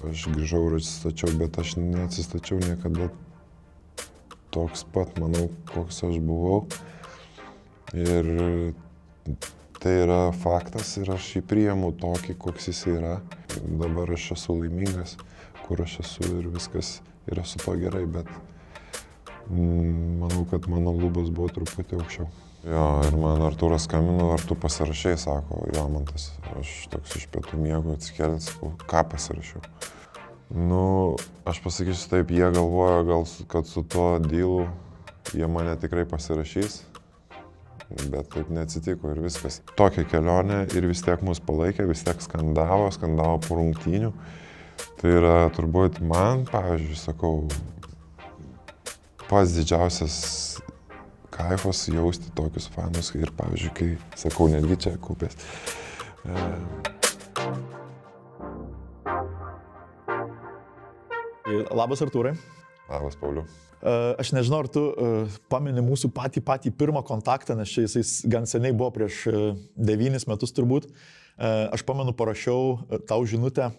Aš grįžau ir atsistačiau, bet aš neatsistačiau niekada toks pat, manau, koks aš buvau. Ir tai yra faktas ir aš jį priimu tokį, koks jis yra. Dabar aš esu laimingas, kur aš esu ir viskas yra su to gerai, bet manau, kad mano lubos buvo truputį aukščiau. Jo, ir man Artūras skambino, ar tu pasirašai, sako, Jomantas. Aš toks iš pietų miego atsikėlęs, sakau, ką pasirašiau? Nu, aš pasakysiu taip, jie galvoja, gal, kad su tuo dylu jie mane tikrai pasirašys, bet taip neatsitiko ir viskas. Tokia kelionė ir vis tiek mus palaikė, vis tiek skandavo po rungtynių. Tai yra turbūt man, pavyzdžiui, sakau, pats didžiausias kaifas jausti tokius fanus ir, pavyzdžiui, kai, sakau, netgi čia kupės. Labas, Artūrai. Labas, Pauliau. Aš nežinau, ar tu pameni mūsų patį pirmą kontaktą, nes čia jisai gan seniai buvo prieš 9 metus turbūt. Aš pamenu, parašiau tau žinutę,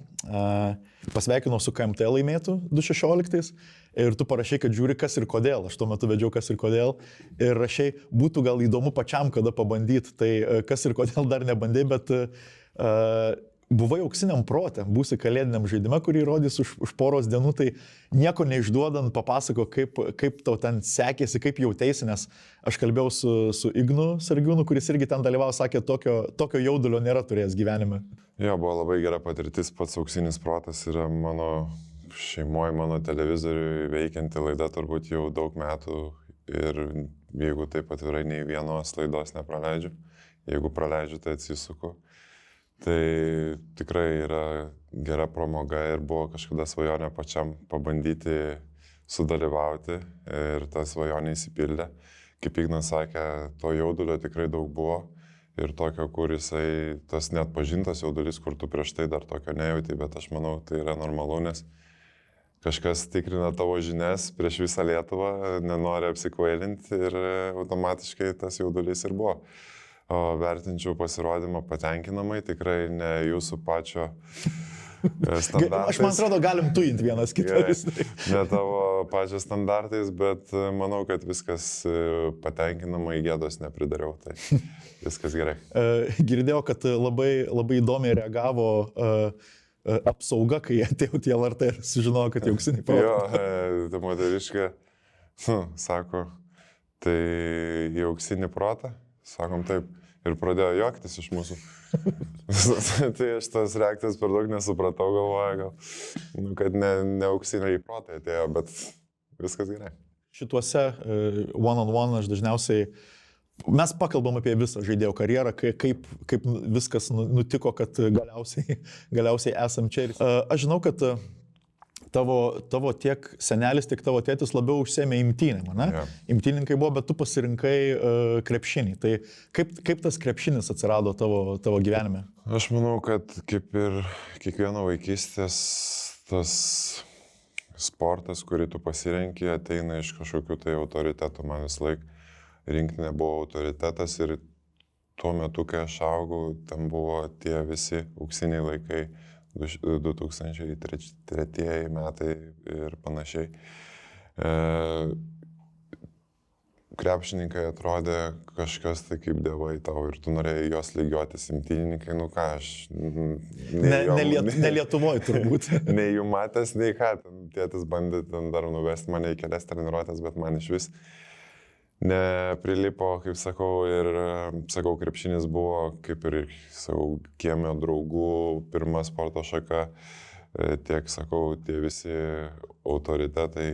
pasveikinau su KMT laimėtų 2016 ir tu parašai, kad žiūri kas ir kodėl. Aš tuo metu vedžiau kas ir kodėl ir rašai, būtų gal įdomu pačiam kada pabandyti. Tai kas ir kodėl dar nebandai, bet buvai auksiniam prote, būsi kalėdiniam žaidime, kurį rodys už poros dienų, tai nieko neišduodant papasako, kaip tau ten sekėsi, kaip jauteisi, nes aš kalbėjau su Ignu Sargiūnu, kuris irgi ten dalyvavo, sakė, tokio jaudulio nėra turėjęs gyvenime. Jo, buvo labai gera patirtis, pats auksinis protas yra mano šeimoje, mano televizoriui veikianti laida turbūt jau daug metų ir jeigu taip atvirai nei vienos laidos nepraleidžiu, jeigu praleidžiu, tai atsisuku. Tai tikrai yra gera pramoga ir buvo kažkada svajonė pačiam pabandyti sudalyvauti ir ta svajonė įsipildė. Kaip Ignas sakė, to jaudulio tikrai daug buvo ir tokio, kur jisai, tas net pažintas jaudulys, kur tu prieš tai dar tokio nejauti, bet aš manau, tai yra normalu, nes kažkas tikrina tavo žinias prieš visą Lietuvą, nenori apsikvailinti ir automatiškai tas jaudulys ir buvo. O vertinčiau pasirodymą patenkinamai, tikrai ne jūsų pačio standartais. Aš man atrodo, galim tuinti vienas kitą. Ne tavo pačio standartais, bet manau, kad viskas patenkinamai, gėdos nepridariau, tai viskas gerai. Girdėjau, kad labai įdomiai reagavo apsauga, kai atėjau į LRT ir sužinojo, kad jau auksiniai protai. Jo, ta moteriškė, sako, tai į auksinį protą, sakom taip. Ir pradėjo juoktis iš mūsų. Tai aš tas reakcijas per daug nesupratau, galvoju, kad ne auksiniai protai atėjo, bet viskas gerai. Šituose one-on-one aš dažniausiai, mes pakalbam apie visą žaidėjo karjerą, kaip viskas nutiko, kad galiausiai esam čia. Aš žinau, kad tavo tiek senelis, tiek tavo tėtis labiau užsėmė imtynėm, ne? Ja. Imtyninkai buvo, bet tu pasirinkai krepšinį. Tai kaip tas krepšinis atsirado tavo gyvenime? Aš manau, kad kaip ir kiekvieno vaikystės tas sportas, kurį tu pasirenki, ateina iš kažkokių tai autoritetų. Man vis laik rinktinė buvo autoritetas ir tuo metu, kai aš augau, ten buvo tie visi auksiniai laikai. 2003 metai ir panašiai. Krepšininkai atrodė kažkas tai kaip dievai tau ir tu norėjai jos lygiuotis, imtynininkai, nu ką aš... Ne Lietuvoje turbūt. Nei jų matęs, nei ką, tėtis bandė dar nuvesti mane į kelias treniruotės, bet man iš vis neprilipo, kaip sakau, ir sakau, krepšinis buvo kaip ir, sakau, kiemio draugų pirma sporto šaka, tiek, sakau, tie visi autoritetai,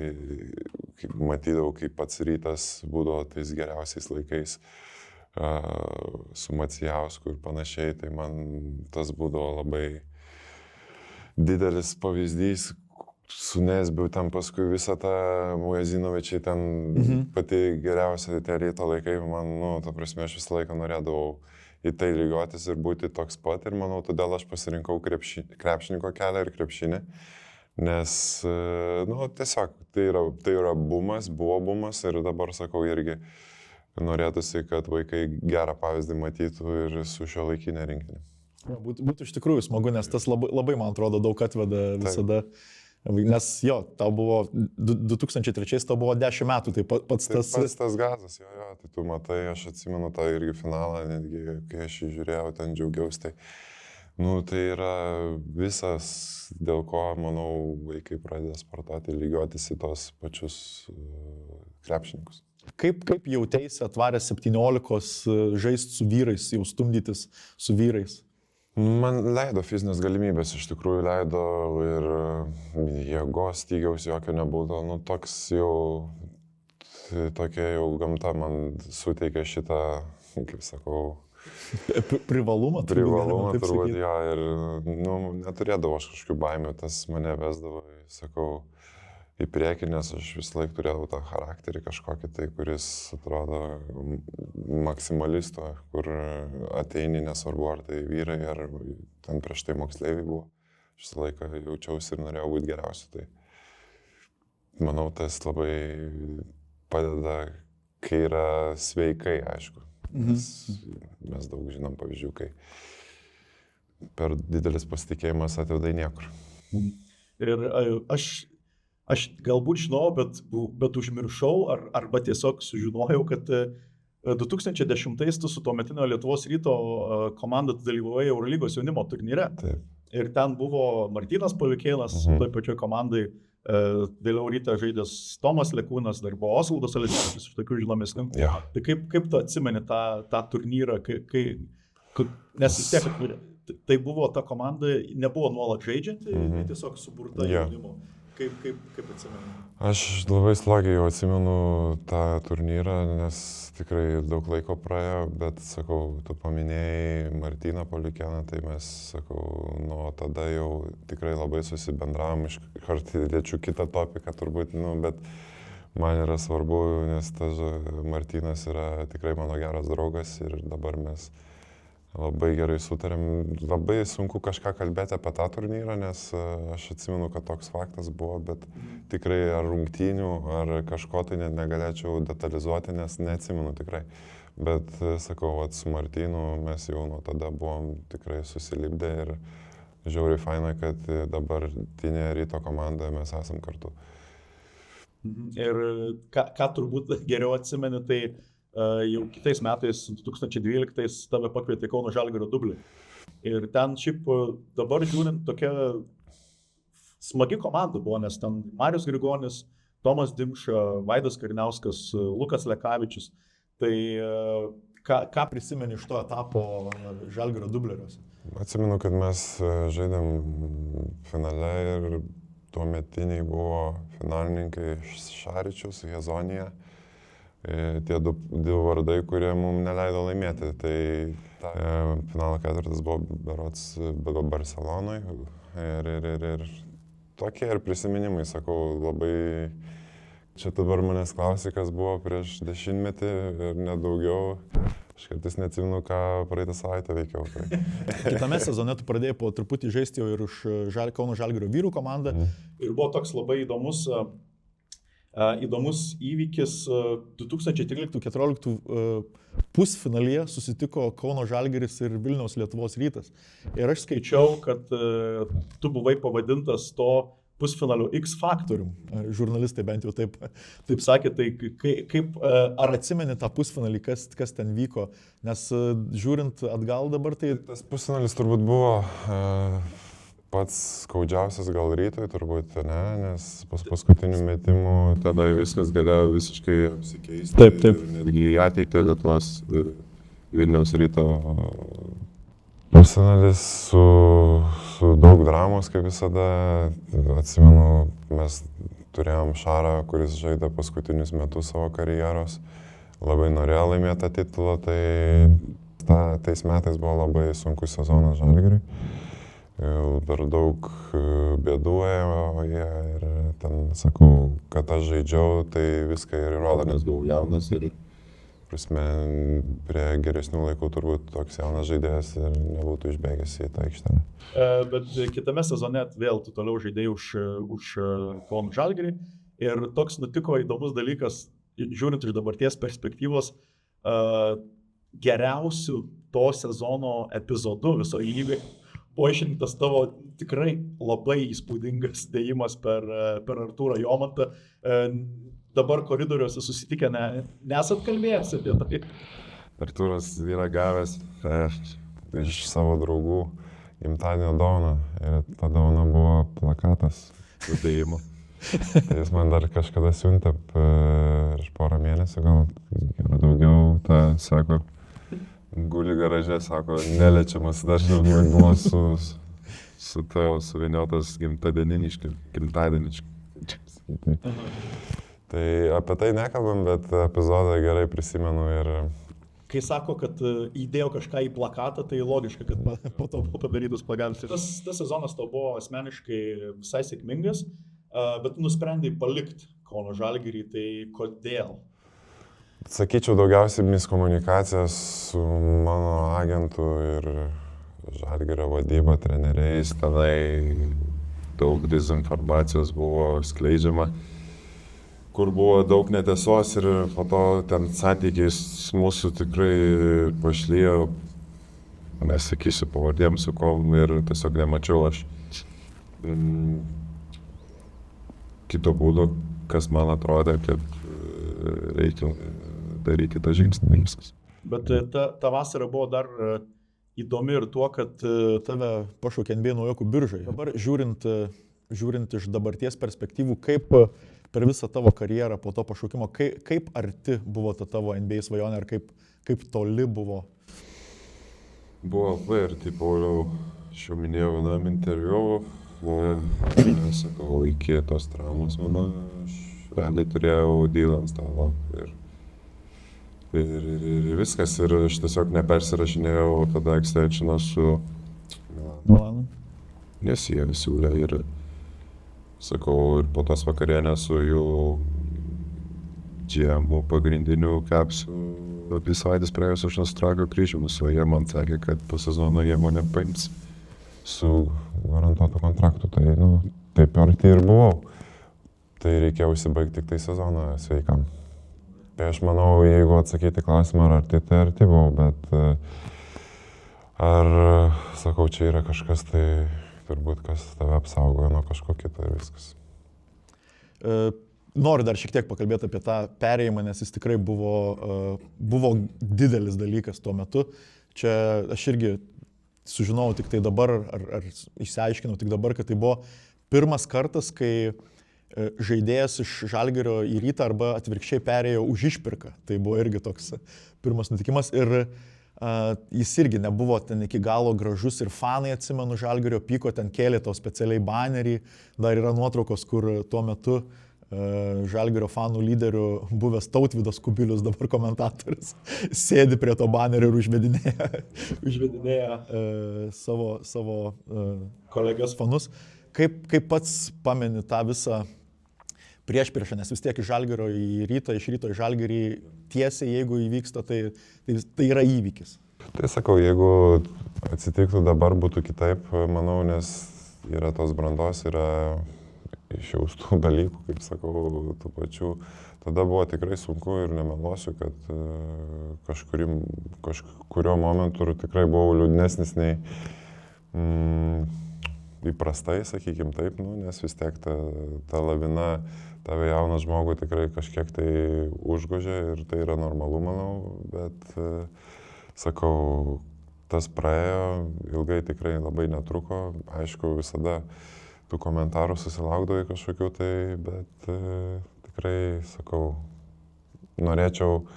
kaip matydavau, kaip pats Rytas būdavo tais geriausiais laikais su Macijausku ir panašiai, tai man tas būdavo labai didelis pavyzdys. Su Nesbiu ten paskui visą tą Mujezinovičiai ten pati geriausia tie Ryto laikai, man, ta prasme, aš visą laiką norėdavau į tai lygiuotis ir būti toks pat ir manau, todėl aš pasirinkau krepšininko kelią ir krepšinį, nes, tiesiog tai yra bumas, buvo bumas ir dabar, sakau, irgi norėtųsi, kad vaikai gerą pavyzdį matytų ir su šiuolaikinė rinktinė. Būtų iš tikrųjų smagu, nes tas labai man atrodo, daug atveda visada. Nes jo, tau buvo 2003, tau buvo 10 metų, tai pats tas... Pats tas gazas, jo, tai tu matai, aš atsimenu tą irgi finalą, netgi kai aš jį žiūrėjau, ten džiaugiausi, tai yra visas, dėl ko, manau, vaikai pradeda sportuoti, lygiuotis į tos pačius krepšininkus. Kaip jautėsi atvaręs 17 žaisti su vyrais, jau stumdytis su vyrais? Man leido fizinės galimybės, iš tikrųjų leido ir jėgos stygiaus jokio nebūdavo, toks jau, tokia jau gamta man suteikė šitą, kaip sakau, privalumą turbūt jo ir neturėdavo aš kažkokių baimių, tas mane vesdavo, sakau, į priekį, nes aš visą laiką turėjau tą charakterį kažkokį tai, kuris atrodo maksimalisto, kur ateini, nesvarbu ar tai vyrai, ar ten prieš tai moksleiviai buvo. Aš visą laiką jaučiausi ir norėjau būti geriausiu. Tai manau, tas labai padeda, kai yra sveikai, aišku. Mes daug žinom pavyzdžių, kai per didelis pasitikėjimas atveda į niekur. Ir aš galbūt žinau, bet užmiršau arba tiesiog sužinojau, kad 2010 tu su tuometinio Lietuvos Ryto komanda dalyvavai Eurolygos jaunimo turnyre. Taip. Ir ten buvo Martynas Paliukėnas, toj pačioj komandai, vėliau Ryte žaidęs Tomas Lekūnas, dar buvo Osvaldas Alesinskas iš tokių žinomesnių. Ja. Tai kaip tu atsimeni tą turnyrą, nes vis tiek tai buvo ta komanda, nebuvo nuolat žaidžianti, tiesiog suburta jaunimo. Kaip atsimenu? Aš labai slogiai jau atsimenu tą turnyrą, nes tikrai daug laiko praėjo, bet, sakau, tu paminėjai Martyną Paliukėną, tai mes, sakau, nuo tada jau tikrai labai susibendravom, iškart liečiu kitą topiką turbūt, bet man yra svarbu, nes tas Martynas yra tikrai mano geras draugas ir dabar mes labai gerai sutarėm. Labai sunku kažką kalbėti apie tą turnyrą, nes aš atsimenu, kad toks faktas buvo, bet tikrai ar rungtynių, ar kažko tai net negalėčiau detalizuoti, nes neatsimenu tikrai. Bet, sakau, su Martynu mes jau nuo tada buvom tikrai susilipdę ir žiauriai faina, kad dabartinėje Ryto komandoje mes esam kartu. Ir ką turbūt geriau atsimeni, tai jau kitais metais, 2012, tave pakvietė Kauno Žalgirio dublį. Ir ten šiaip dabar žiūrint tokia smagi komanda buvo, nes ten Marius Grigonis, Tomas Dimša, Vaidas Kariniauskas, Lukas Lekavičius. Tai ką prisimeni iš to etapo Žalgirio dubleriuose? Atsimenu, kad mes žaidėm finale ir tuometiniai buvo finalininkai Šaričius, Hezonija. Tie du vardai, kurie mums neleido laimėti. Tai finalo ketvirtas buvo berods Barcelonoj ir tokie ir prisiminimai, sakau, labai... Čia dabar manęs klausė, kas buvo prieš 10 metį ir nedaugiau. Aš kartais neatsimenu, ką praeitą savaitę veikiau. Tai. Kitame sezone tu pradėjai po truputį žaisti jau ir už Kauno Žalgirio vyrų komandą. Ir buvo toks labai įdomus įvykis. 2013-2014 pusfinalyje susitiko Kauno Žalgiris ir Vilniaus Lietuvos Rytas. Ir aš skaičiau, kad tu buvai pavadintas to pusfinalio X faktorium. Žurnalistai bent jau taip sakė. Tai ar atsimeni tą pusfinalį, kas ten vyko? Nes žiūrint atgal dabar, tai... Tas pusfinalis turbūt buvo pats skaudžiausias gal Rytui, turbūt, ne? Nes paskutinių metimų tada viskas galėjo visiškai apsikeisti. Taip. Ir netgi į ateitį Lietuvos Vilniaus Ryto pusfinalis su daug dramos, kaip visada. Atsimenu, mes turėjom Šarą, kuris žaidė paskutinius metus savo karjeros. Labai norėjo laimėti tą titulą, tai tais metais buvo labai sunkus sezonas Žalgiriui. Per daug bėdų ėjo jie ir ten, sakau, kad aš žaidžiau, tai viską ir įrodo, nes buvau jaunas ir prasme, prie geresnių laikų turbūt toks jaunas žaidėjas ir nebūtų išbėgęs į tą aikštelę. Bet kitame sezone vėl tu toliau žaidėjai už Kauno Žalgirį ir toks nutiko įdomus dalykas, žiūrint iš dabarties perspektyvos, geriausių to sezono epizodu viso lygai. Buvo išrinktas tavo tikrai labai įspūdingas dėjimas per Artūrą Jomantą. Dabar koridoriuose susitikę nesat kalbėjęs apie tai. Artūras yra gavęs iš savo draugų gimtadienio dovaną ir ta dovana buvo plakatas su dėjimu. Tai jis man dar kažkada siuntė prieš porą mėnesių, gal daugiau, sako, guli garaže, sako, neliečiamas, dažnai buvo su tavo suviniotas gimtadieniškai. Tai apie tai nekalbam, bet epizodą gerai prisimenu ir... Kai sako, kad įdėjo kažką į plakatą, tai logiška, kad po to buvo padarytas plakatas. Tas sezonas tau buvo asmeniškai visai sėkmingas, bet tu nusprendai palikti Kauno Žalgirį, tai kodėl? Sakyčiau, daugiausiai miskomunikacija su mano agentu ir Žalgirio vadyba, treneriais, tenai daug dezinformacijos buvo skleidžiama, kur buvo daug netiesos ir po to ten santykiais mūsų tikrai pašlyjo, nesakysiu pavardėm su kom ir tiesiog nemačiau aš kito būdo, kas man atrodė, kad reikia daryti tą žingsnį. Bet ta vasara buvo dar įdomi ir tuo, kad tave pašaukė NBA naujokų biržai. Dabar žiūrint iš dabarties perspektyvų, kaip per visą tavo karjerą po to pašaukimo, kaip arti buvo ta tavo NBA svajonė ir kaip toli buvo? Buvo labai arti, Pauliau, aš jau minėjau vienam interviu, sakau, iki tos traumos, manau, aš realiai turėjau dylą ant stalo ir viskas, ir aš tiesiog nepersirašinėjau tada extensioną su Milanu. Nes jie siūlė ir sakau, ir po tos vakarienės su jų GM-u pagrindiniu Caps'u, apie savaitės praėjus aš nustrago kryžimus, o jie man sakė, kad po sezono jie mane paims su garantuotu kontraktu, tai taip arti ir buvau. Tai reikėjo užsibaigti tik tai sezoną sveikam. Tai aš manau, jeigu atsakyti klausimą, ar arti buvau, bet ar, sakau, čia yra kažkas, tai turbūt kas tave apsaugojo nuo kažko kito ir viskas. Noriu dar šiek tiek pakalbėti apie tą perėjimą, nes jis tikrai buvo didelis dalykas tuo metu. Čia aš irgi sužinojau tik tai dabar, ar išsiaiškinau tik dabar, kad tai buvo pirmas kartas, kai žaidėjas iš Žalgirio į Rytą arba atvirkščiai perėjo už išpirką. Tai buvo irgi toks pirmas nutikimas ir jis irgi nebuvo ten iki galo gražus ir fanai, atsimenu, Žalgirio pyko, ten kėlė to specialiai banerį, dar yra nuotraukos, kur tuo metu Žalgirio fanų lyderių buvęs Tautvydas Kubilius, dabar komentatorius, sėdi prie to banerio ir užvedinėja savo kolegas fanus. Kaip pats pameni tą visą priešpriešą, nes vis tiek iš Žalgirio į Rytą, iš Ryto į Žalgirį tiesiai, jeigu įvyksta, tai yra įvykis. Tai sakau, jeigu atsitiktų dabar būtų kitaip, manau, nes yra tos brandos, yra išjaustų dalykų, kaip sakau, tų pačių. Tada buvo tikrai sunku ir nemeluosiu, kad kažkurio momentu tikrai buvau liūdnesnis nei įprastai, sakykim taip, nes vis tiek ta lavina tave jauną žmogų tikrai kažkiek tai užgožė ir tai yra normalu, manau, bet sakau, tas praėjo, ilgai tikrai labai netruko, aišku, visada tų komentarų susilaukdavai kažkokių tai, bet tikrai, sakau, norėčiau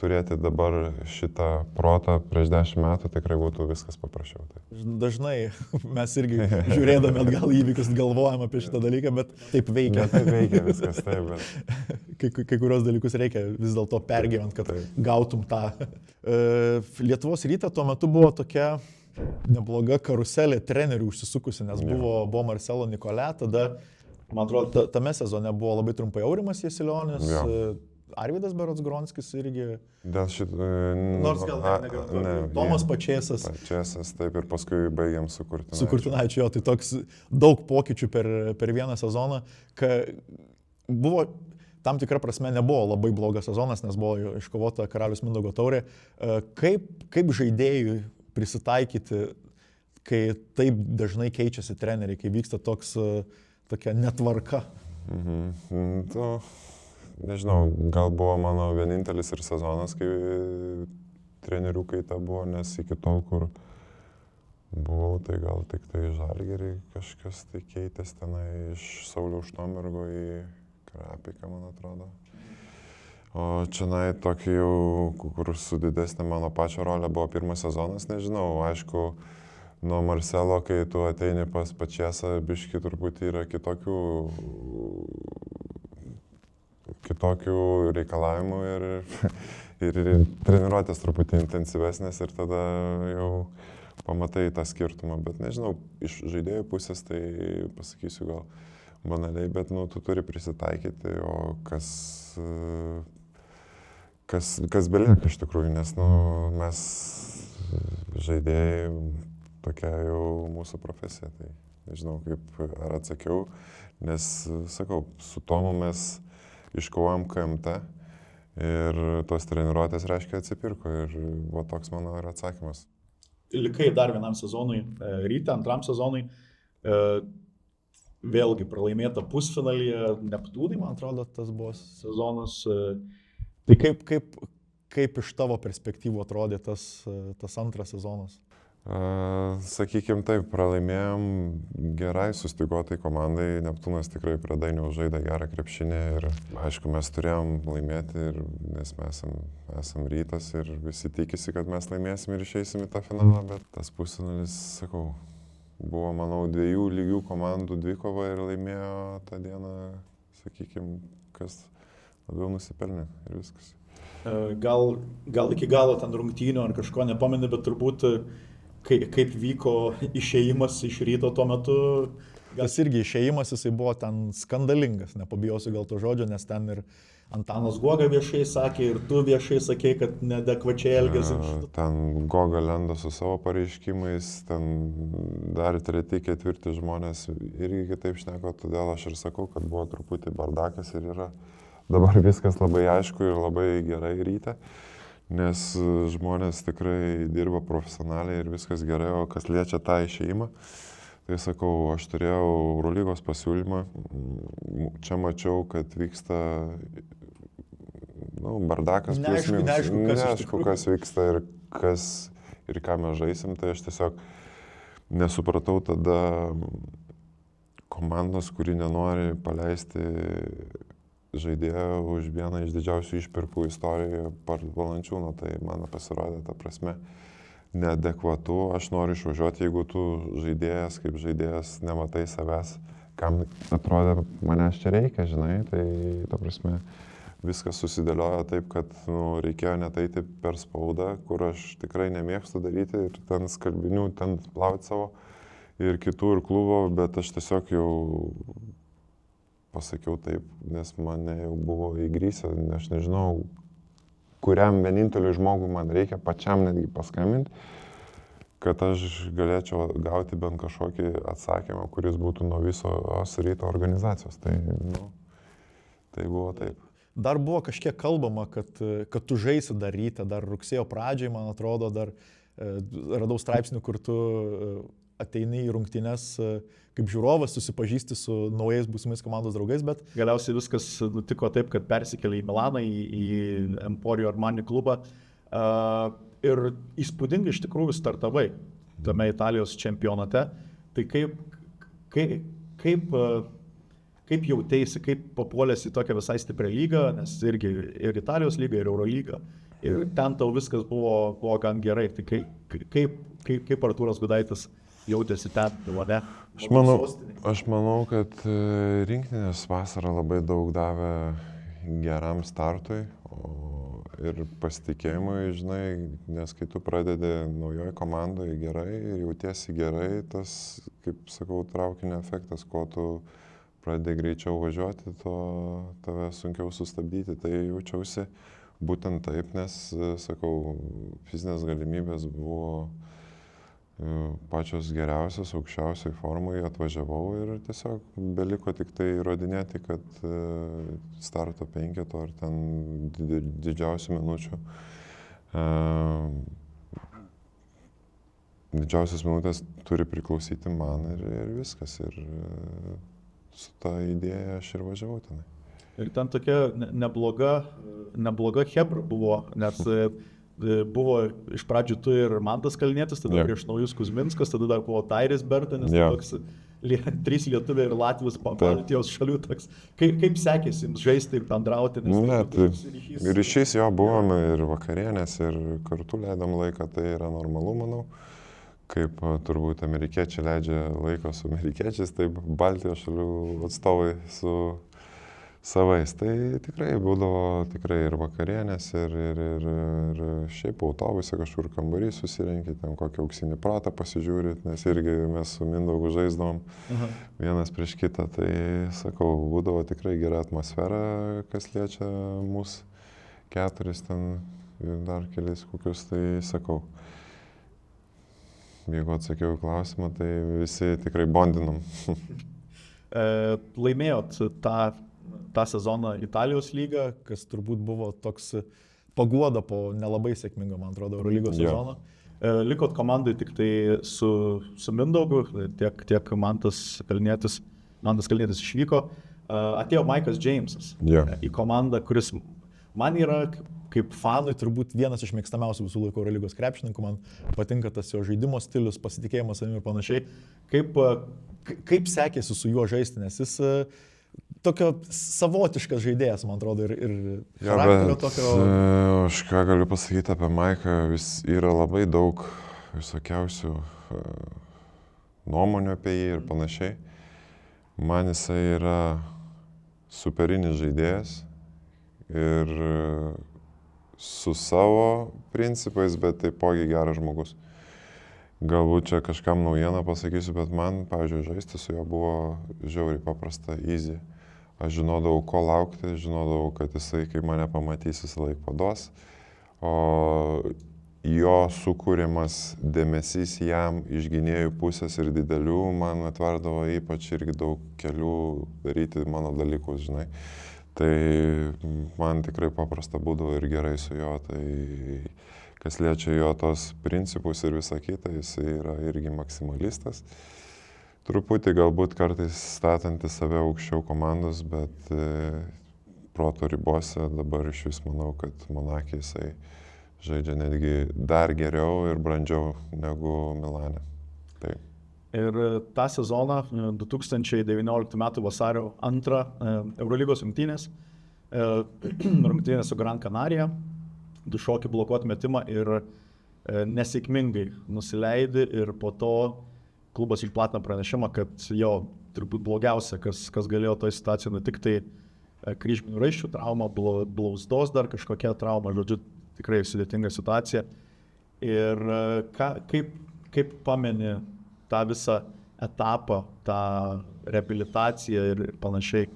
turėti dabar šitą protą prieš 10 metų, tikrai būtų viskas paprasčiau. Tai. Dažnai mes irgi žiūrėdami atgal įvykius galvojam apie šitą dalyką, bet taip veikia. Bet taip veikia viskas, taip, bet... Kai kurios dalykus reikia vis dėlto pergyvent, kad gautum tą. Lietuvos Rytą tuo metu buvo tokia nebloga karuselė trenerių užsisukusi, nes buvo Marcelo Nikolė, tada, man atrodo, tame sezone buvo labai trumpai Aurimas Jasilionis, Arvydas Berods Gronskis irgi. Dėl šito... Nors gal ne. Tomas Pačėsas. Pačėsas, taip, ir paskui baigiam su Kurtinaičiu. Su Kurtinaičiu, jo, tai toks daug pokyčių per vieną sezoną, kad buvo tam tikra prasme nebuvo labai blogas sezonas, nes buvo iškovota Karalius Mindaugo taurė. Kaip žaidėjui prisitaikyti, kai taip dažnai keičiasi treneriai, kai vyksta tokia netvarka? Nežinau, gal buvo mano vienintelis ir sezonas, kai trenerių kaita buvo, nes iki tol, kur buvau, tai gal tik tai Žalgirį kažkas tai keitės tenai iš Sauliaus Štombergo į Krapiką, man atrodo. O čianai tokį jau, kur su didesnė mano pačio rolė buvo pirmas sezonas, nežinau, aišku, nuo Marcelo, kai tu ateini pas Pačiasą, biški truputį yra kitokių reikalavimų ir treniruotės truputį intensyvesnės ir tada jau pamatai tą skirtumą, bet nežinau, iš žaidėjų pusės tai pasakysiu gal banaliai, bet tu turi prisitaikyti, o kas belieka iš tikrųjų, nes mes žaidėjai tokia jau mūsų profesija, tai nežinau kaip ar atsakiau, nes sakau, su Tomu mes iškovojom KMT ir tos treniruotės reiškia atsipirko ir buvo toks mano ir atsakymas. Likai dar vienam sezonui, Ryte, antram sezonui, vėlgi pralaimėta pusfinalyje, Neptūnai, man atrodo, tas buvo sezonas. Tai kaip iš tavo perspektyvų atrodė tas antras sezonas? Sakykime taip, pralaimėjom gerai sustiguotai komandai, Neptūnas tikrai prie Dainiaus žaidė gerą krepšinį ir aišku mes turėjom laimėti, nes mes esam Rytas ir visi tikisi, kad mes laimėsim ir išeisim į tą finalą, bet tas pusfinalis, sakau, buvo manau dviejų lygių komandų dvikova ir laimėjo tą dieną, sakykime, kas labiau nusipelnė ir viskas. Gal iki galo ten rungtynių ar kažko nepameni, bet turbūt kaip vyko išėjimas iš Ryto tuo metu. Tas irgi išėjimas, jisai buvo ten skandalingas, nepabijosiu gal to žodžio, nes ten ir Antanas Goga viešai sakė ir tu viešai sakė, kad neadekvačiai elgėsi. Ten Goga lenda su savo pareiškimais, ten dar treti, ketvirti žmonės irgi kitaip šneko, todėl aš ir sakau, kad buvo truputį bardakas ir yra dabar viskas labai aišku ir labai gerai Ryte. Nes žmonės tikrai dirba profesionaliai ir viskas gerai, o kas liečia tą išėjimą, tai sakau, aš turėjau Eurolygos pasiūlymą, čia mačiau, kad vyksta bardakas, neaišku, kas vyksta ir ką mes žaisim, tai aš tiesiog nesupratau tada komandos, kuri nenori paleisti žaidėjo už vieną iš didžiausių išpirkų istorijoje par Valančiūno, tai man pasirodė ta prasme neadekvatu, aš noriu išvažiuoti, jeigu tu žaidėjas, kaip žaidėjas, nematai savęs, kam atrodė manęs čia reikia, žinai, tai ta prasme viskas susidėliojo taip, kad reikėjo net eiti per spaudą, kur aš tikrai nemėgstu daryti ir ten skalbinių, ten plauti savo ir kitų ir klubo, bet aš tiesiog jau pasakiau taip, nes mane jau buvo įgrysę, aš nežinau, kuriam vieninteliu žmogui man reikia pačiam netgi paskambinti, kad aš galėčiau gauti bent kažkokį atsakymą, kuris būtų nuo visos Ryto organizacijos. Tai, tai buvo taip. Dar buvo kažkiek kalbama, kad tu žaisi dar Ryte, dar rugsėjo pradžiai, man atrodo, dar radau straipsnių, kur tu ateini į rungtynes kaip žiūrovas, susipažįsti su naujais būsimais komandos draugais, bet galiausiai viskas nutiko taip, kad persikėlė į Milaną, į Emporio Armani klubą ir įspūdingai iš tikrųjų startavai tame Italijos čempionate. Tai kaip jautėsi, kaip papuolėsi į tokią visai stiprią lygą, nes irgi ir Italijos lyga, ir Eurolyga. Ir ten tau viskas buvo gan gerai. Tai kaip Artūras Gudaitis jautėsi ten, Milane? Aš manau, kad rinktinės vasarą labai daug davė geram startui ir pasitikėjimui, žinai, nes kai tu pradedi naujoje komandoje gerai ir jautiesi gerai, tas, kaip sakau, traukinio efektas, ko tu pradedi greičiau važiuoti, to tave sunkiau sustabdyti. Tai jaučiausi būtent taip, nes, sakau, fizinės galimybės buvo pačios geriausios, aukščiausiai formai atvažiavau ir tiesiog beliko tik tai įrodinėti, kad starto penketo ar ten didžiausių minučių. Didžiausias minutės turi priklausyti man ir viskas. Ir su ta idėja aš ir važiavau tenai. Ir ten tokia nebloga hebra buvo, nes buvo iš pradžių tu ir Mantas Kalnietis, tada prieš naujus Kuzminskas, tada dar buvo Tairis Bertanis, toks 3 lietuviai ir Latvijos Baltijos šalių. Toks. Kaip sekėsi jums žaisti ir bendrauti? Ne, tai ryšys jo buvome ir vakarienės, ir kartu leidom laiką, tai yra normalu, manau. Kaip turbūt amerikiečiai leidžia laiko su amerikiečiais, taip Baltijos šalių atstovai su savais. Tai tikrai būdavo ir vakarienės, ir šiaip autobuse kažkur kambarį susirinkit, ten kokį auksinį pratą pasižiūrit, nes irgi mes su Mindaugu žaisdavom vienas prieš kitą. Tai sakau, būdavo tikrai gera atmosfera, kas liečia mūsų 4 ten ir dar keliais kokius, tai sakau. Jeigu atsakiau klausimą, tai visi tikrai bondinom. Laimėjot tą sezoną Italijos lygą, kas turbūt buvo toks paguoda po nelabai sėkmingo, man atrodo, Eurolygos sezono. Likot komandai tik tai su Mindaugu, tiek Mantas Kalnietis išvyko. Atėjo Maikas Jamesas į komandą, kuris man yra kaip fanui turbūt vienas iš mėgstamiausių visų laikų Eurolygos krepšininkų. Man patinka tas jo žaidimo stilius, pasitikėjimas savimi ir panašiai. Kaip sekėsi su juo žaisti, nes jis tokio savotiškas žaidėjas, man atrodo, ir charakterio tokio. Aš ką galiu pasakyti apie Maiką, vis yra labai daug visokiausių nuomonių apie jį ir panašiai. Man jisai yra superinis žaidėjas ir su savo principais, bet taipogi geras žmogus. Galbūt čia kažkam naujieną pasakysiu, bet man, pavyzdžiui, žaisti su juo buvo žiauriai paprasta, easy. Aš žinodavau, ko laukti, žinodavau, kad jisai, kai mane pamatys, visą laiką paduos. O jo sukūrimas dėmesys jam iš gynėjų pusės ir didelių man atverdavo ypač irgi daug kelių daryti mano dalykus, žinai. Tai man tikrai paprasta būdavo ir gerai su juo, tai kas liečia jo tos principus ir visą kitą, jis yra irgi maksimalistas. Truputį galbūt kartais statantis save aukščiau komandos, bet proto ribose dabar iš vis manau, kad Monake jisai žaidžia netgi dar geriau ir brandžiau negu Milane. Taip. Ir tą sezoną, 2019 m. vasario 2 Eurolygos rungtynės su Gran Canaria, du šoki blokuoti metimą ir nesėkmingai nusileidi ir po to klubas išplatina pranešimą, kad jo turbūt blogiausia, kas galėjo toje situacijoje nutikti, kryžminių raiščių trauma, blauzdos dar kažkokia trauma, žodžiu, tikrai sudėtinga situacija. Ir kaip pameni tą visą etapą, tą reabilitaciją ir panašiai?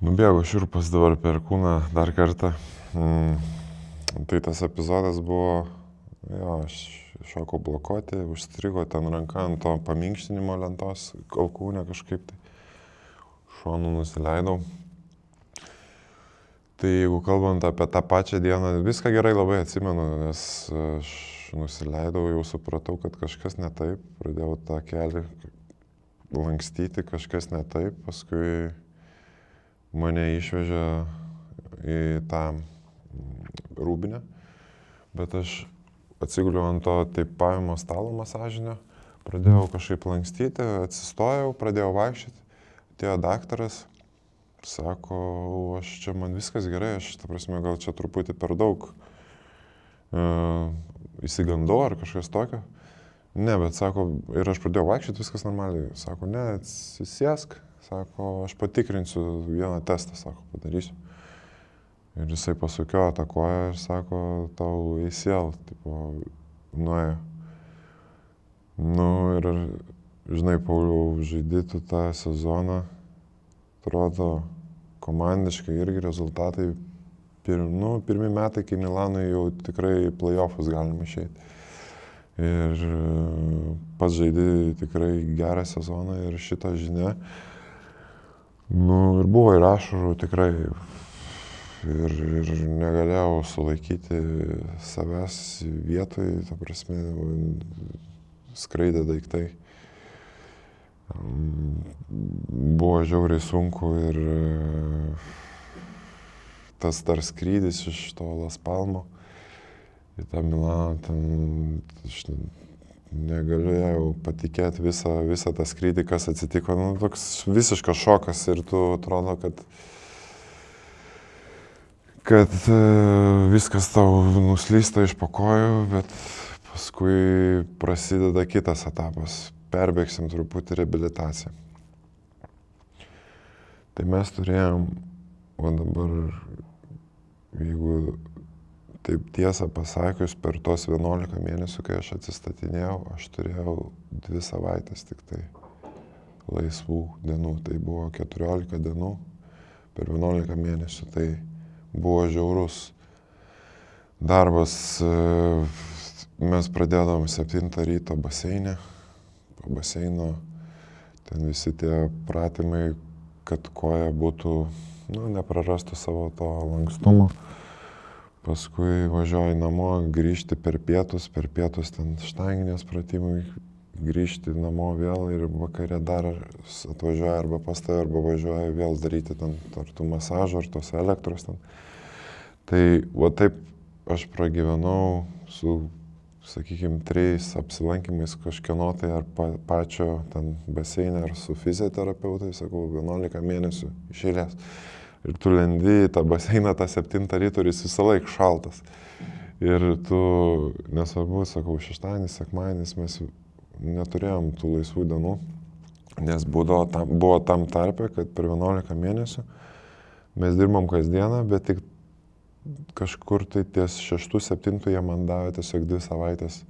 Nubėgo šiurpas dabar per kūną dar kartą. Tai tas epizodas buvo, aš šokau blokuoti, užstrigo ten ranka ant to paminkštinimo lentos, alkūnę kažkaip tai šonu nusileidau. Tai jeigu kalbant apie tą pačią dieną, viską gerai labai atsimenu, nes aš nusileidau, jau supratau, kad kažkas ne taip, pradėjau tą kelią lankstyti, kažkas ne taip, paskui mane išvežė į tą rūbinę, bet aš atsiguliau ant to teipavimo stalo masažinio, pradėjau kažkaip lankstyti, atsistojau, pradėjau vaikščioti, atėjo daktaras, sako, man viskas gerai, ta prasme, gal čia truputį per daug įsigandau ar kažkas tokio. Ne, bet sako, ir aš pradėjau vaikščioti, viskas normaliai. Sako, ne, atsisėsk, sako, aš patikrinsiu vieną testą, sako, padarysiu. Ir jisai pasukiojo tą koją ir sako, tau ACL, tipo, nuėjo. Nu ir, žinai, Pauliau, žaidytų tą sezoną, atrodo, komandiškai irgi rezultatai. Pirmi metai, kai Milanui jau tikrai playoffus galima išeiti. Ir pats žaidži tikrai gerą sezoną ir šitą žinią. Ir buvo ir ašarų tikrai. Ir negalėjau sulaikyti savęs vietoj, ta prasme, skraidė daiktai. Buvo žiauriai sunku ir tas dar skrydis iš to Las Palmo į tą Milaną, ten aš negalėjau patikėti visą tą skrydį, kas atsitiko. Toks visiškas šokas ir tu atrodo, kad viskas tau nuslysta iš po kojų, bet paskui prasideda kitas etapas. Perbėgsim truputį reabilitaciją. Tai mes turėjom, o dabar, jeigu taip tiesą pasakius, per tos 11 mėnesių, kai aš atsistatinėjau, aš turėjau 2 savaitės tik tai laisvų dienų. Tai buvo 14 dienų per 11 mėnesių. Tai buvo žiaurus darbas. Mes pradėdavom 7 ryto baseine. Po baseino ten visi tie pratimai, kad koja būtų, neprarastų savo to lankstumo. Paskui važiuoji namo, grįžti per pietus ten štanginės pratimai, grįžti namo vėl ir vakare dar atvažiuoja arba pas tave, arba važiuoja vėl daryti ten ar tų masažų, ar tos elektros ten. Tai va taip aš pragyvenau su, sakykime, 3 apsilankymais kažkieno tai ar pačio ten baseinė ar su fizioterapeutai, sakau, 11 mėnesių iš eilės. Ir tu lendi į tą baseiną tą 7 ryto ir jis visą laiką šaltas. Ir tu, nesvarbu, sakau, šeštadienis, sekmadienis mes neturėjom tų laisvų dienų, nes buvo tam tarpe, kad per 11 mėnesių mes dirbom kasdieną, bet tik kažkur tai ties 6-7 jie man davė tiesiog 2 savaitės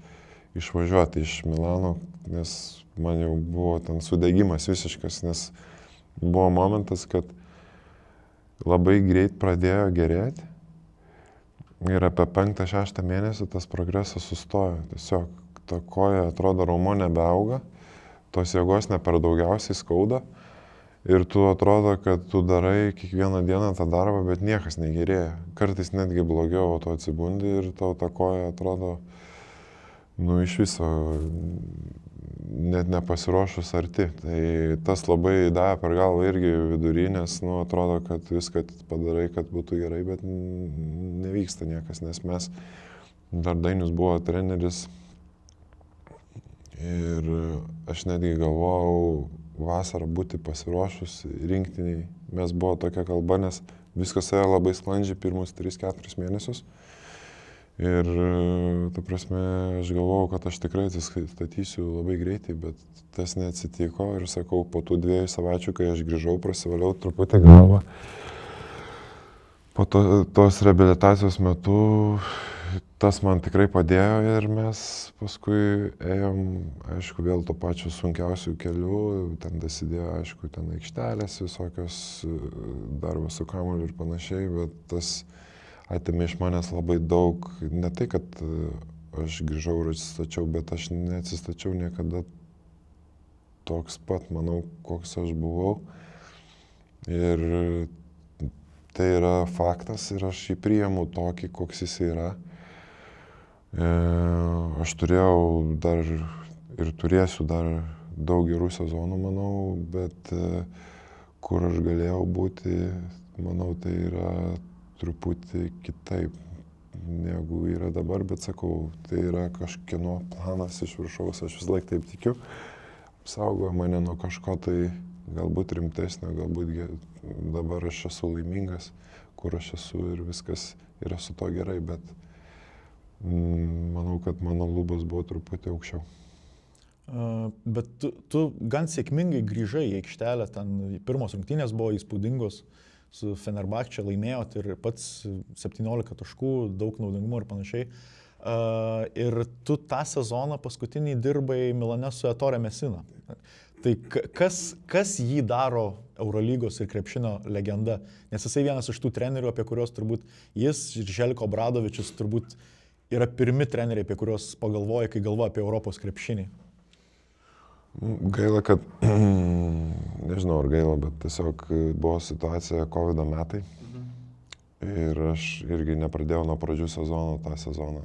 išvažiuoti iš Milano, nes man jau buvo ten sudegimas visiškas, nes buvo momentas, kad labai greit pradėjo gerėti ir apie 5-6 mėnesį tas progresas sustojo. Tiesiog ta koja atrodo raumo nebeauga, tos jėgos ne per daugiausiai skauda ir tu atrodo, kad tu darai kiekvieną dieną tą darbą, bet niekas negerėja. Kartais netgi blogiau, o tu atsibundi ir tau ta koja atrodo, iš viso net nepasiruošus arti. Tai tas labai davė per galvą irgi vidury, nes atrodo, kad viską padarai, kad būtų gerai, bet nevyksta niekas, nes mes, dar Dainius buvo treneris ir aš netgi galvojau vasarą būti pasiruošus rinktiniai. Mes buvo tokia kalba, nes viskas ėjo labai sklandžiai pirmus 3-4 mėnesius. Ir, ta prasme, aš galvojau, kad aš tikrai atsistatysiu labai greitai, bet tas neatsitiko ir sakau, po tų 2 savaičių, kai aš grįžau, prasivaliau truputį galvą. Po tos reabilitacijos metu tas man tikrai padėjo ir mes paskui ėjom, aišku, vėl to pačiu sunkiausių kelių, ten dasidėjo, aišku, ten aikštelės visokios, darbas su kamuoliu ir panašiai, bet tas atėmė iš manęs labai daug, ne tai, kad aš grįžau ir atsistačiau, bet aš neatsistačiau niekada toks pat, manau, koks aš buvau. Ir tai yra faktas ir aš jį priimu tokį, koks jis yra. Aš turėjau dar ir turėsiu dar daug gerų sezonų, manau, bet kur aš galėjau būti, manau, tai yra truputį kitaip negu yra dabar, bet sakau, tai yra kažkieno planas iš viršaus, aš vis laik taip tikiu, apsaugoja mane nuo kažko tai galbūt rimtesnio, galbūt dabar aš esu laimingas, kur aš esu ir viskas yra su to gerai, bet manau, kad mano lubos buvo truputį aukščiau. Bet tu gan sėkmingai grįžai į aikštelę, ten pirmos rungtynės buvo įspūdingos, su Fenerbahče laimėjot ir pats 17 taškų, daug naudingumo ir panašiai. Ir tu tą sezoną paskutinį dirbai Milane su Ettore Messina. Tai kas jį daro Eurolygos ir krepšinio legenda? Nes jisai vienas iš tų trenerių, apie kurios turbūt jis ir Željko Obradovičius turbūt yra pirmi treneriai, apie kuriuos pagalvoja, kai galvoja apie Europos krepšinį? Gaila, kad, nežinau ar gaila, bet tiesiog buvo situacija COVID metai ir aš irgi nepradėjau nuo pradžių sezono tą sezoną.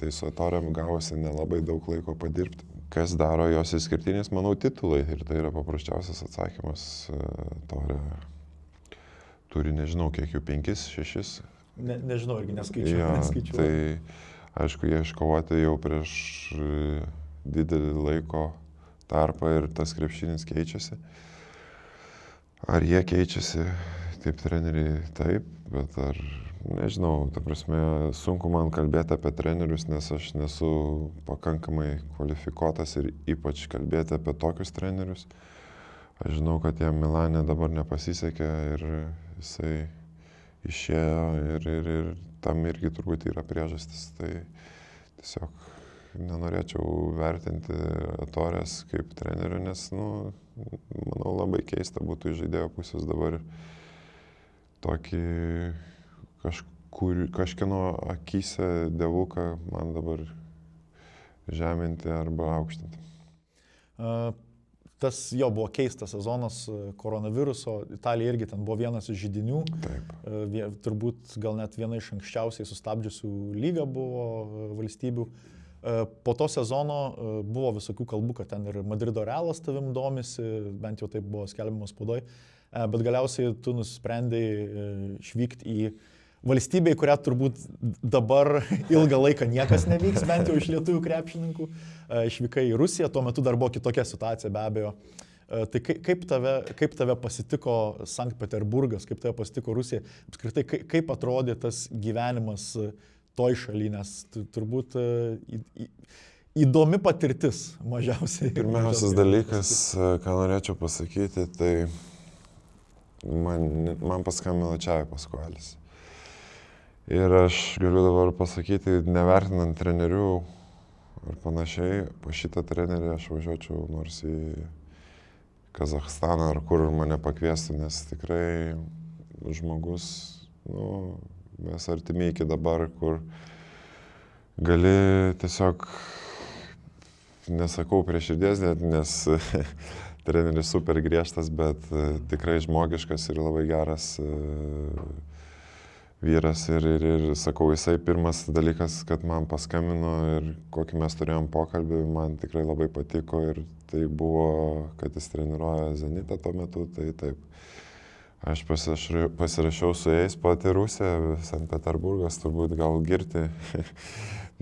Tai su Etorėm gavosi nelabai daug laiko padirbti. Kas daro jos išskirtiniais, manau, titulai ir tai yra paprasčiausias atsakymas. Etorė turi, nežinau, kiek jų 5, 6. Nežinau, irgi Ja, neskaičiuoju. tai aišku, jie iškovoti jau prieš didelį laiko tarpą ir tas krepšinis keičiasi. Ar jie keičiasi, kaip treneriai, taip, bet ar, nežinau, ta prasme, sunku man kalbėti apie trenerius, nes aš nesu pakankamai kvalifikuotas ir ypač kalbėti apie tokius trenerius. Aš žinau, kad jam Milane dabar nepasisekė ir jisai išėjo ir tam irgi turbūt yra priežastis. Tai tiesiog nenorėčiau vertinti Etorės kaip trenerių, nes, manau, labai keista būtų iš žaidėjo pusės dabar tokį kažkieno akyse dievuką man dabar žeminti arba aukštinti. Tas jo buvo keistas sezonas koronaviruso, Italija irgi ten buvo vienas iš židinių. Taip. Turbūt gal net viena iš anksčiausiai sustabdžiusių lygą buvo valstybių. Po to sezono buvo visokių kalbų, kad ten ir Madrido Realas tavim domisi, bent jau taip buvo skelbiamas spaudoj, bet galiausiai tu nusprendei išvykti į valstybę, į kurią turbūt dabar ilgą laiką niekas nevyks, bent jau iš lietuvių krepšininkų. Išvykai į Rusiją, tuo metu dar buvo kitokia situacija be abejo. Tai kaip tave pasitiko Sankt Peterburgas, kaip tave pasitiko Rusija, apskritai kaip atrodė tas gyvenimas toj šaly, nes turbūt įdomi patirtis mažiausiai. Pirmiausias dalykas, ką norėčiau pasakyti, tai man paskambino Čiavi Paskualis. Ir aš galiu dabar pasakyti, nevertinant trenerių ar panašiai, po šitą trenerį aš važiuočiau nors į Kazachstaną ar kur mane pakviestų, nes tikrai žmogus, mes artimi iki dabar, kur gali tiesiog, nesakau prie širdies, nes treneris super griežtas, bet tikrai žmogiškas ir labai geras vyras ir sakau, jisai pirmas dalykas, kad man paskambino ir kokį mes turėjom pokalbį, man tikrai labai patiko ir tai buvo, kad jis treniruoja Zenitą tuo metu, tai taip. Aš pasirašiau su jais pati Rusija, Sankt Peterburgas, turbūt gal girti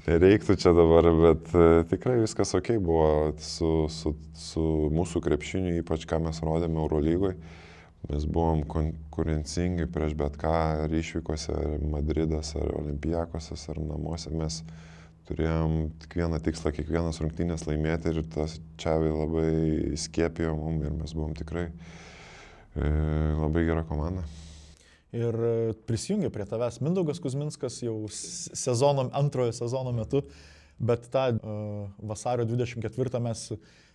nereiktų čia dabar, bet tikrai viskas ok buvo su mūsų krepšiniu, ypač ką mes rodėme Eurolygoje. Mes buvom konkurencingi prieš bet ką, ar išvykose, ar Madridas, ar Olimpijakosas, ar namuose. Mes turėjom tik vieną tikslą, kiekvienas rungtynės laimėti ir tas Čiavi labai skiepijo mum ir mes buvom tikrai labai gera komanda. Ir prisijungė prie tavęs Mindaugas Kuzminskas jau antrojo sezono metu, bet tą vasario 24 mes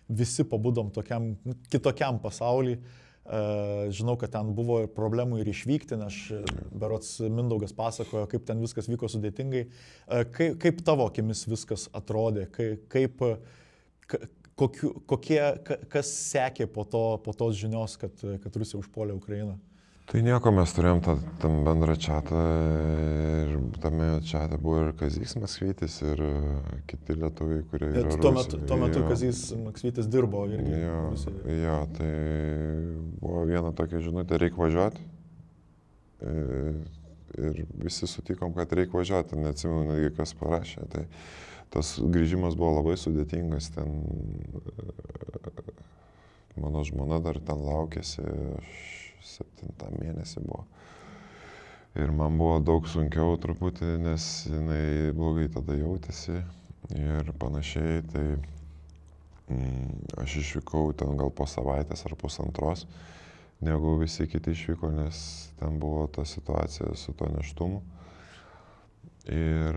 visi pabudom tokiam kitokiam pasauliui. Žinau, kad ten buvo ir problemų ir išvykti, nes berods Mindaugas pasakojo, kaip ten viskas vyko sudėtingai. Kaip tavo akimis viskas atrodė? Kas sekė po tos žinios, kad Rusija užpuolė Ukrainą? Tai nieko, mes turėjom tam bendrą čatą ir tame čate buvo ir Kazys Maksvytis ir kiti lietuviai, kurie yra Rusijoje. Tuo metu Kazys Maksvytis dirbo irgi. Jo, tai buvo viena tokia žinutė, reikia važiuoti. Ir visi sutikom, kad reikia važiuoti, neatsimenu netgi kas parašė. Tai tas grįžimas buvo labai sudėtingas, ten mano žmona dar ten laukėsi, aš 7 mėnesį buvo. Ir man buvo daug sunkiau truputį, nes jinai blogai tada jautėsi ir panašiai. Tai aš išvykau ten gal po savaitės ar pusantros, negu visi kiti išvyko, nes ten buvo ta situacija su to neštumu. Ir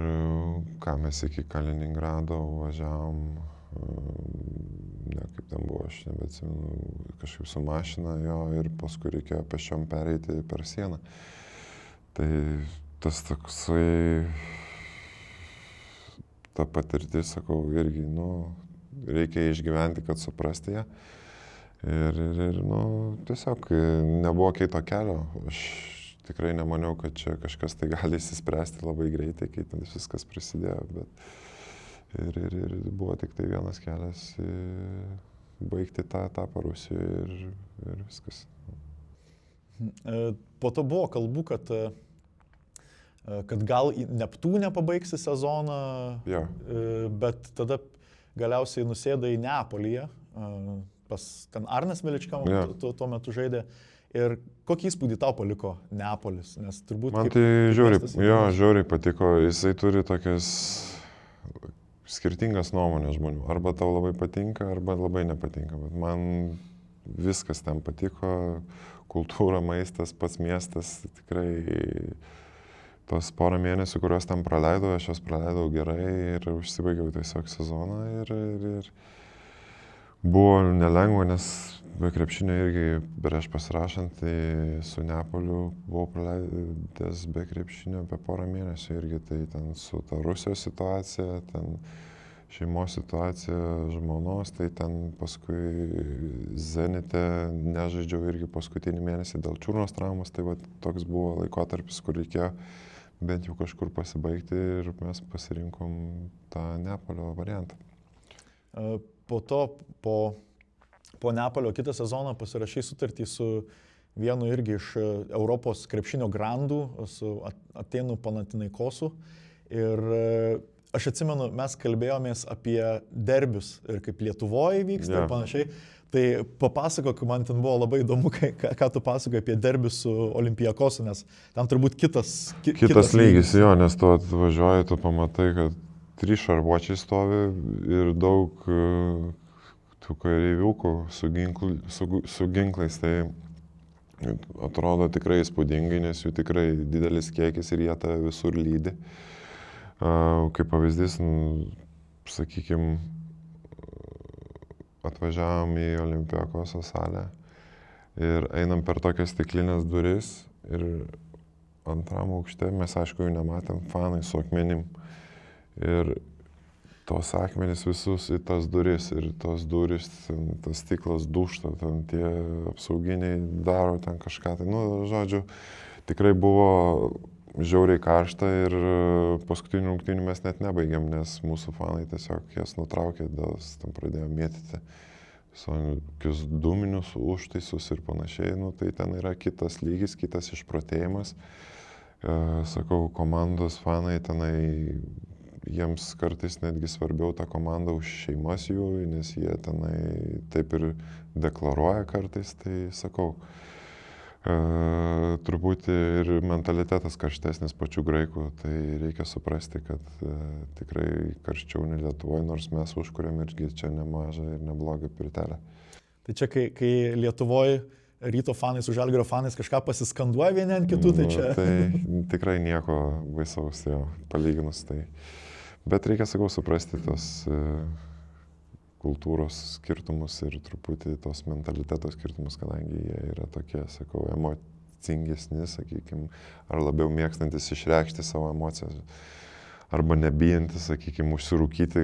ką mes iki Kaliningrado važiavom, kaip ten buvo, aš nebeatsimenu, kažkaip su mašina jo ir paskui reikėjo pešiom pereiti per sieną. Tai tas toksai ta patirtis, sakau, irgi, reikia išgyventi, kad suprasti ją. Ir tiesiog nebuvo kito kelio. Aš tikrai nemaniau, kad čia kažkas tai gali įsispręsti labai greitai, kai ten viskas prasidėjo, bet ir buvo tik tai vienas kelias baigti tą etapą Rusijoje ir viskas. Po to buvo kalbų, kad gal į Neptūnę pabaigsi sezoną, Jo. Bet tada galiausiai nusėda į Neapolyje, pas ten Arnas Velička tuo metu žaidė. Ir kokį įspūdį tau paliko Neapolis? Nes turbūt man tai žiauriai patiko, jisai turi tokias skirtingas nuomonės žmonių. Arba tau labai patinka, arba labai nepatinka. Bet man viskas ten patiko, kultūra, maistas, pats miestas, tikrai tos porą mėnesių, kuriuos ten praleidau, aš juos praleidau gerai ir užsibaigiau tiesiog sezoną ir buvo nelengva, nes be krepšinio irgi prieš pasirašant, tai su Neapoliu buvau praleidęs be krepšinio apie porą mėnesių irgi, tai ten su ta Rusijos situacija, ten šeimos situacija, žmonos, tai ten paskui Zenite nežaidžiau irgi paskutinį mėnesį dėl čiurnos traumos, tai va, toks buvo laikotarpis, kur reikėjo bent jau kažkur pasibaigti ir mes pasirinkom tą Neapolio variantą. Po to, po Neapolio kitą sezoną pasirašai sutartį su vienu irgi iš Europos krepšinio grandų, su Atėnų Panathinaikosu. Ir aš atsimenu, mes kalbėjomės apie derbius ir kaip Lietuvoje vyksta ir panašiai. Tai papasakok, man ten buvo labai įdomu, ką tu pasakoji apie derbius su Olympiakosu, nes ten turbūt kitas lygis, jo, nes tu atvažiuoji, tu pamatai, kad 3 šarvuočiai stovi ir daug tų kareiviukų su ginklais, tai atrodo tikrai įspūdingai, nes jų tikrai didelis kiekis ir jie tave visur lydi. Kaip pavyzdys, sakykime, atvažiavom į Olympiakoso salę ir einam per tokias stiklinės duris ir antram aukšte, mes aišku jų nematėm, fanai su akmenim. Ir tos akmenys visus į tas duris ir tos duris, tas stiklas dūžta, ten tie apsauginiai daro ten kažką. Tai, žodžiu, tikrai buvo žiauriai karšta ir paskutinių rungtynių mes net nebaigėm, nes mūsų fanai tiesiog jas nutraukė, ten pradėjo mėtyti visokius dūminius užtaisus ir panašiai. Tai ten yra kitas lygis, kitas išprotėjimas. Sakau, komandos fanai tenai, jiems kartais netgi svarbiau ta komanda už šeimas jų, nes jie tenai taip ir deklaruoja kartais, tai sakau, truputį ir mentalitetas karštesnis pačių graikų, tai reikia suprasti, kad tikrai karščiau nei Lietuvoje, nors mes užkuriam irgi čia nemažą ir neblogą pirtelę. Tai čia, kai Lietuvoje Ryto fanai su Žalgirio fanais kažką pasiskanduoja vieni ant kitų, tai čia... Tai tikrai nieko baisaus, jo, palyginus tai. Bet reikia, sakau, suprasti tos kultūros skirtumus ir truputį tos mentaliteto skirtumus, kadangi jie yra tokie, sakau, emocingesni, sakykime, ar labiau mėgstantis išreikšti savo emocijas, arba nebijantis, sakykime, užsirūkyti.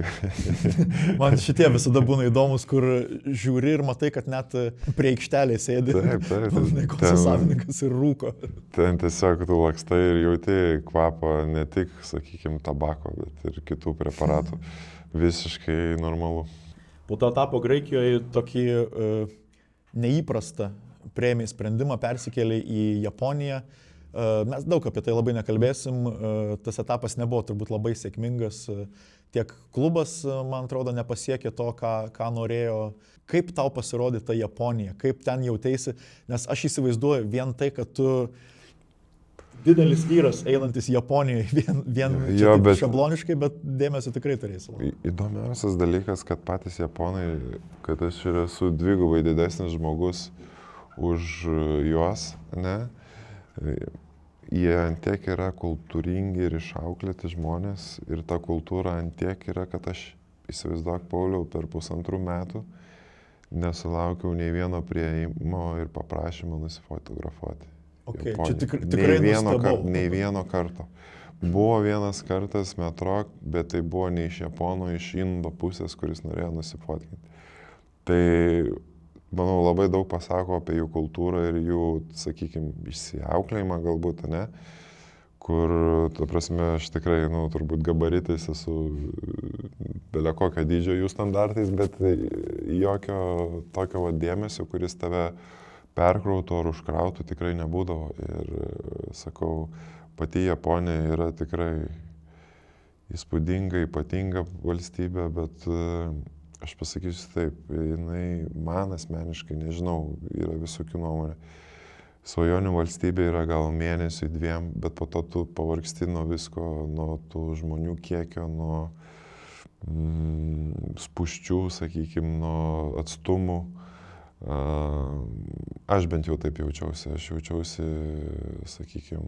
Man šitie visada būna įdomus, kur žiūri ir matai, kad net prie aikštelės sėdi. Taip. Savininkas ir rūko. Ten tiesiog tu lakstai ir jauti kvapą ne tik, sakykime, tabako, bet ir kitų preparatų. Visiškai normalu. Po to etapo Graikijoje tokį neįprastą priėmė sprendimą, persikėlė į Japoniją. Mes daug apie tai labai nekalbėsim, tas etapas nebuvo turbūt labai sėkmingas, tiek klubas, man atrodo, nepasiekė to, ką norėjo. Kaip tau pasirodė ta Japonija, kaip ten jauteisi, nes aš įsivaizduoju vien tai, kad tu didelis vyras einantis Japonijoje, bet šabloniškai, bet dėmesio tikrai turėsi. Įdomiausias dalykas, kad patys Japonai, kad aš ir esu dvigubai didesnis žmogus už juos, ne? Jie antiek yra kultūringi ir išauklėti žmonės ir ta kultūra antiek yra, kad aš įsivaizduok, Pauliau, per 1,5 metų nesulaukiau nei vieno prieimo ir paprašymo nusifotografuoti. Okay, Japonijoj. čia tikrai nustebau. Nei vieno karto. Buvo vienas kartas metro, bet tai buvo ne iš Japono, iš Indo pusės, kuris norėjo nusifotkinti. Tai, manau, labai daug pasako apie jų kultūrą ir jų, sakykime, išsiauklėjimą galbūt, ne? Kur, ta prasme, aš tikrai, turbūt gabaritais esu belia kokio dydžio jų standartais, bet jokio tokio dėmesio, kuris tave perkrautų ar užkrautų, tikrai nebūdavo. Ir sakau, pati Japonija yra tikrai įspūdinga, ypatinga valstybė, bet aš pasakysiu taip, jinai man asmeniškai, nežinau, yra visokių nuomonė. Svajonių valstybė yra gal mėnesiui, 2, bet po to tu pavargsti nuo visko, nuo tų žmonių kiekio, nuo spūsčių, sakykime, nuo atstumų. Aš bent jau taip jaučiausi. Aš jaučiausi, sakykime,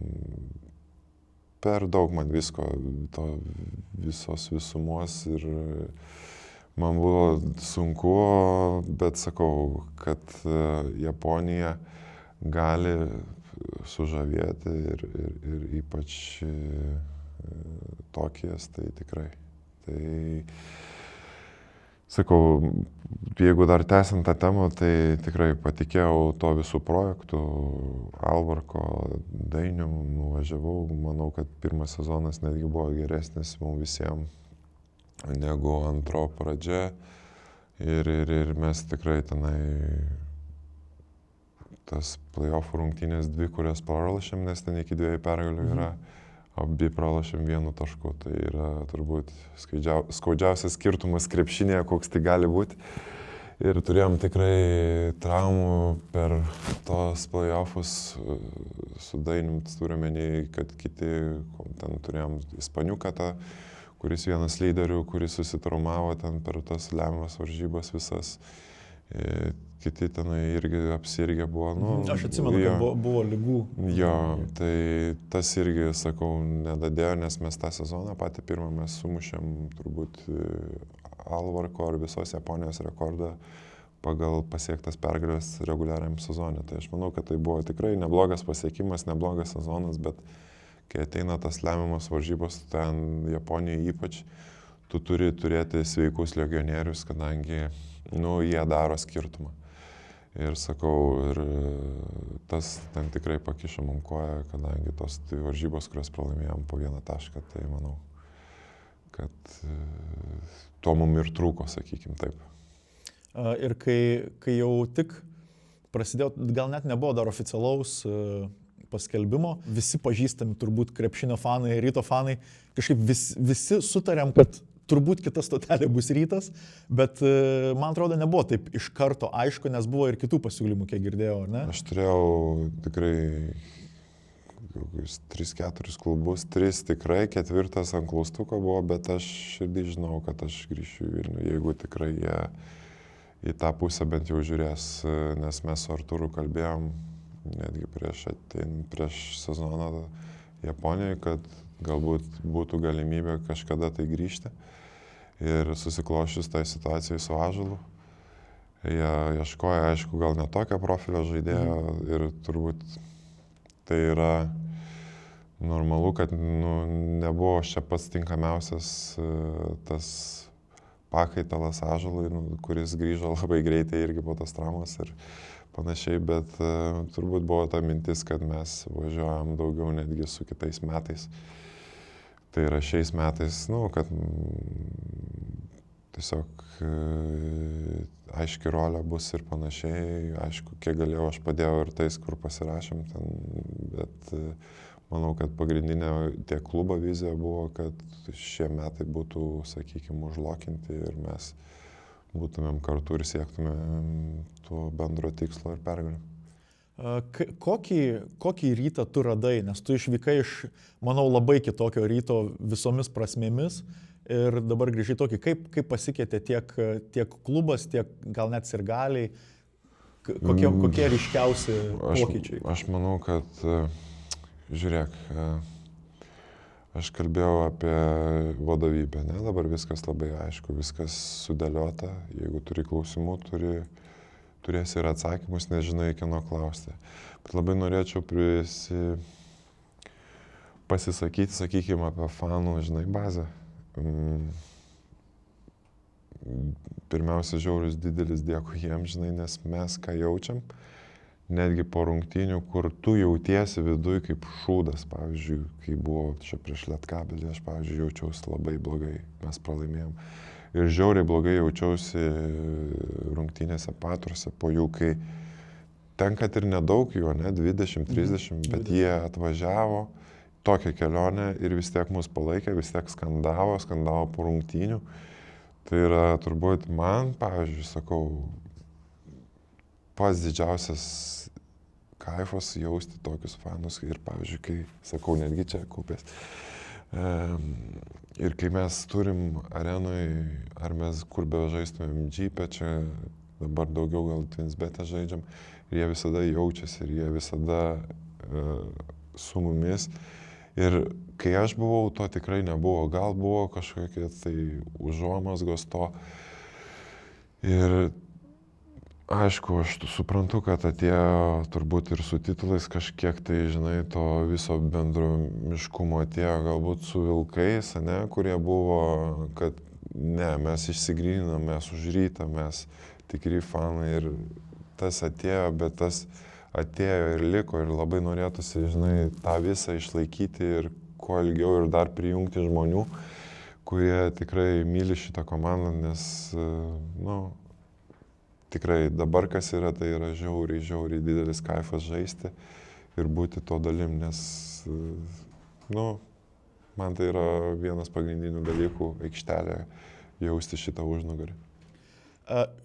per daug man visko, to visos visumos ir man buvo sunku, bet sakau, kad Japonija gali sužavėti ir ypač Tokijas, tai tikrai. Tai sakau, jeigu dar tęsiant tą temą, tai tikrai patikėjau to visų projektų, Alvarko, Dainium, nuvažiavau, manau, kad pirmas sezonas netgi buvo geresnis mums visiems negu antro pradžia ir mes tikrai tenai tas playoff rungtynės 2, kurias pralašėm, nes ten iki 2 pergalių yra, abi pralašėm 1 tašku. Tai yra turbūt skaudžiausias skirtumas krepšinėje, koks tai gali būti. Ir turėjom tikrai traumų per tos playoffus su Dainium, turiuomenį, kad kiti, ten turėjom Ispaniuką, kuris vienas lyderių, kuris susitraumavo ten per tas lemiamas varžybas visas. Kiti tenai irgi apsirgę buvo. Aš atsimenu, kad buvo lygų. Jo, tai tas irgi, sakau, nedadėjo, nes mes tą sezoną patį pirmą mes sumušėm turbūt Alvarko ar visos Japonijos rekordą pagal pasiektas pergalės reguliariam sezonė. Tai aš manau, kad tai buvo tikrai neblogas pasiekimas, neblogas sezonas, bet kai ateina tas lemiamas varžybos, ten Japonijoje ypač, tu turi turėti sveikus legionierius, kadangi jie daro skirtumą. Ir sakau, ir tas ten tikrai pakišo mum koją, kadangi tos varžybos, kurias pralaimėjom po 1 tašką, tai manau, kad to mum ir trūko, sakykim taip. Ir kai jau tik prasidėjo, gal net nebuvo dar oficialaus paskelbimo, visi pažįstami turbūt krepšinio fanai, Ryto fanai, kažkaip visi sutarėm, kad turbūt kita stotelė bus Rytas, bet man atrodo nebuvo taip iš karto aišku, nes buvo ir kitų pasiūlymų, kiek girdėjau, ar ne? Aš turėjau tikrai 3-4 klubus, 3 tikrai, 4 ant klaustuko buvo, bet aš širdį žinau, kad aš grįšiu į Vilnių, jeigu tikrai jie į tą pusę bent jau žiūrės, nes mes su Artūru kalbėjom netgi prieš sezoną Japonijoje, kad galbūt būtų galimybė kažkada tai grįžti. Ir susiklošius tai situacijai su Ąžuolu, jie ieškoja, aišku, gal ne tokio profilio žaidėjo ir turbūt tai yra normalu, kad nebuvo čia pats tinkamiausias tas pakaitalas Ąžuolui, kuris grįžo labai greitai irgi po tos traumos ir panašiai, bet turbūt buvo ta mintis, kad mes važiuojam daugiau netgi su kitais metais. Tai yra šiais metais, kad tiesiog aiški rolė bus ir panašiai. Aišku, kiek galėjau, aš padėjau ir tais, kur pasirašėm ten, bet manau, kad pagrindinė tiek klubo vizija buvo, kad šie metai būtų, sakykime, užlokinti ir mes būtumėm kartu ir siektumėm to bendro tikslo ir pergalę. Kokį Rytą tu radai, nes tu išvykai iš, manau, labai kitokio Ryto visomis prasmėmis ir dabar grįžai tokį, kaip pasikeitė tiek klubas, tiek gal net sirgaliai, kokie ryškiausi pokyčiai? Aš manau, kad, žiūrėk, aš kalbėjau apie vadovybę, ne? Dabar viskas labai aišku, viskas sudėliota, jeigu turi klausimų, turi turėsi ir atsakymus, nežinai, kieno klausti. Bet labai norėčiau pasisakyti, sakykime, apie fanų, žinai, bazę. Pirmiausia, žiaurius didelis dėkui jiems, žinai, nes mes ką jaučiam, netgi po rungtynių, kur tu jautiesi viduj kaip šūdas, pavyzdžiui, kai buvo čia prieš Lietkabelį, aš, pavyzdžiui, jaučiausi labai blogai, mes pralaimėjom. Ir žiauriai blogai jaučiausi rungtynėse Patruose po jų, kai ten, kad ir nedaug jų, ne, 20-30, bet jie atvažiavo tokią kelionę ir vis tiek mus palaikė, vis tiek skandavo po rungtynių. Tai yra turbūt man, pavyzdžiui, sakau, pats didžiausias kaifas jausti tokius fanus ir, pavyzdžiui, kai, sakau, netgi čia Kaupės. Ir kai mes turim arenui, ar mes kur be žaistumėm džypę, čia dabar daugiau gal Twinsbet'e žaidžiam, ir jie visada jaučiasi, ir jie visada su mumis. Ir kai aš buvau, to tikrai nebuvo. Gal buvo kažkokie tai užuomazgos to. Ir aišku, aš suprantu, kad atėjo turbūt ir su titulais kažkiek tai, žinai, to viso bendrumiškumo atėjo galbūt su vilkais, ne, kurie buvo, kad ne, mes išsigryninam, mes už Rytą, mes tikri fanai ir tas atėjo, bet tas atėjo ir liko ir labai norėtųsi, žinai, tą visą išlaikyti ir kuo ilgiau ir dar prijungti žmonių, kurie tikrai myli šitą komandą, nes, tikrai dabar kas yra, tai yra žiauriai didelis kaifas žaisti ir būti to dalim, nes, man tai yra vienas pagrindinių dalykų aikštelėje jausti šitą užnugarį.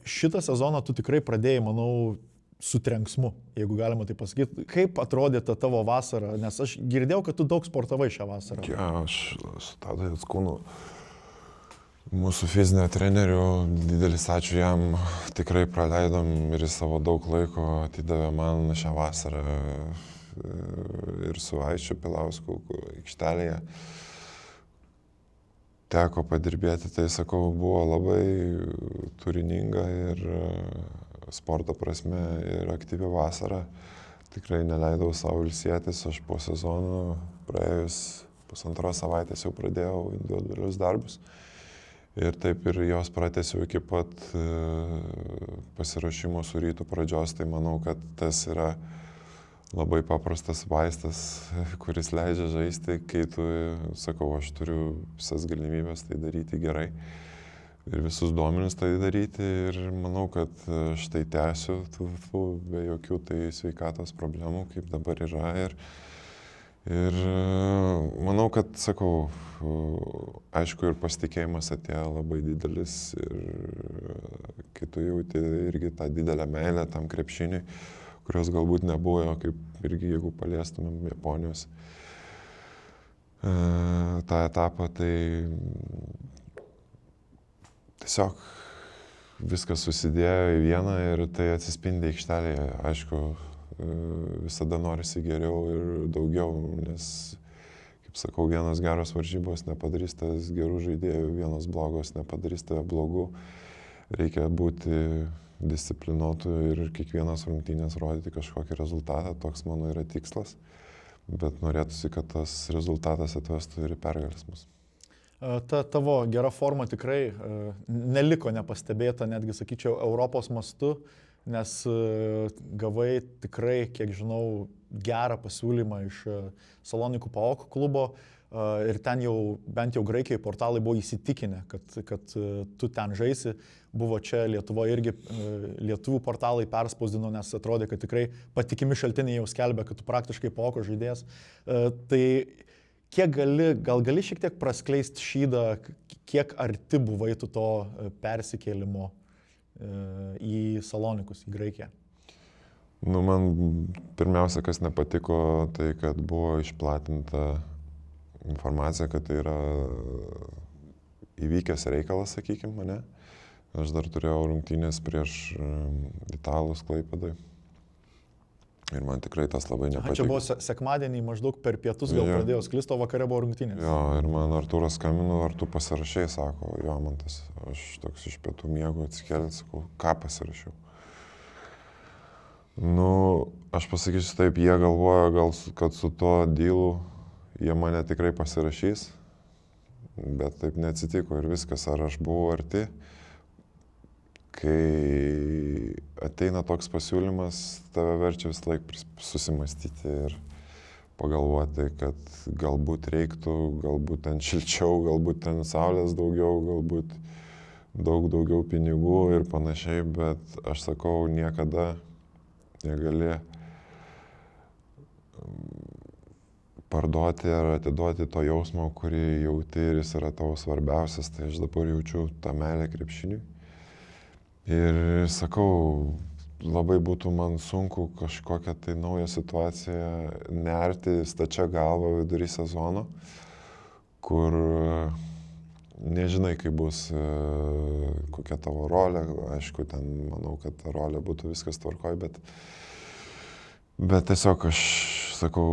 Šitą sezoną tu tikrai pradėjai, manau, su trenksmu, jeigu galima tai pasakyti. Kaip atrodė ta tavo vasara? Nes aš girdėjau, kad tu daug sportavai šią vasarą. Ja, aš su Tadai Jackūnu, mūsų fizinio trenerių, didelis ačiū jam, tikrai praleidom ir savo daug laiko atidavė man šią vasarą ir su Aičiu Pilausku aikštelėje. Teko padirbėti, tai sakau, buvo labai turininga ir sporto prasme ir aktyvi vasara. Tikrai neleidau savo ilsėtis, aš po sezono praėjus 1,5 savaitės jau pradėjau individualius darbus. Ir taip ir jos pratęsiau iki pat pasiruošimo su Rytu pradžios, tai manau, kad tas yra labai paprastas vaistas, kuris leidžia žaisti, kai tu, sakau, aš turiu visas galimybės tai daryti gerai ir visus duomenis tai daryti ir manau, kad štai tęsiu be jokių tai sveikatos problemų, kaip dabar yra ir manau, kad, sakau, aišku ir pasitikėjimas atėjo labai didelis ir kai tu jauti irgi tą didelę meilę tam krepšiniui, kurios galbūt nebuvo, kaip irgi jeigu paliestumėm Japonijos tą etapą, tai tiesiog viskas susidėjo į vieną ir tai atsispindi aikštelėje. Aišku, visada norisi geriau ir daugiau, nes, kaip sakau, vienos geros varžybos nepadarys tas gerų žaidėjų, vienos blogos nepadarys tave blogų. Reikia būti disciplinuotų ir kiekvienas rungtynės rodyti kažkokį rezultatą, toks mano yra tikslas, bet norėtųsi, kad tas rezultatas atvestų ir į pergalės mus. Ta tavo gera forma tikrai neliko nepastebėta, netgi sakyčiau, Europos mastu, nes gavai tikrai, kiek žinau, gerą pasiūlymą iš Salonikų PAOK klubo ir ten jau, bent jau Graikijoje portalai buvo įsitikinę, kad tu ten žaisi. Buvo čia Lietuvoje irgi lietuvių portalai perspausdino, nes atrodė, kad tikrai patikimi šaltiniai jau skelbė, kad tu praktiškai PAOK žaidėjas. Tai gal gali šiek tiek praskleisti šydą, kiek arti buvai tu to persikėlimo į Salonikus, į Graikiją? Man pirmiausia, kas nepatiko, tai kad buvo išplatinta informacija, kad tai yra įvykęs reikalas, sakykime, mane. Aš dar turėjau rungtynės prieš Italus Klaipėdai. Ir man tikrai tas labai nepatiko. Čia buvo sekmadienį maždaug per pietus gal pradėjo sklisti, o vakare buvo rungtynės. Jo, ir man Artūras skambino, ar tu pasirašai, sako, jo, man tas, aš toks iš pietų miego atsikėlęs, sakau, ką pasirašiau. Nu, aš pasakysiu taip, jie galvoja, kad su tuo dylu jie mane tikrai pasirašys, bet taip neatsitiko ir viskas, ar aš buvau arti. Kai ateina toks pasiūlymas, tave verčia vis laik susimastyti ir pagalvoti, kad galbūt reiktų, galbūt ten šilčiau, galbūt ten saulės daugiau, galbūt daugiau pinigų ir panašiai, bet aš sakau, niekada negali parduoti ar atiduoti to jausmo, kurį jauti ir jis yra tavo svarbiausias, tai aš dabar jaučiu tą meilę krepšiniui. Ir sakau, labai būtų man sunku kažkokią tai naują situaciją nerti stačia galva vidury sezono, kur nežinai, kaip bus, kokia tavo rolė. Aišku, ten manau, kad ta rolė būtų viskas tvarkoj, bet tiesiog aš sakau,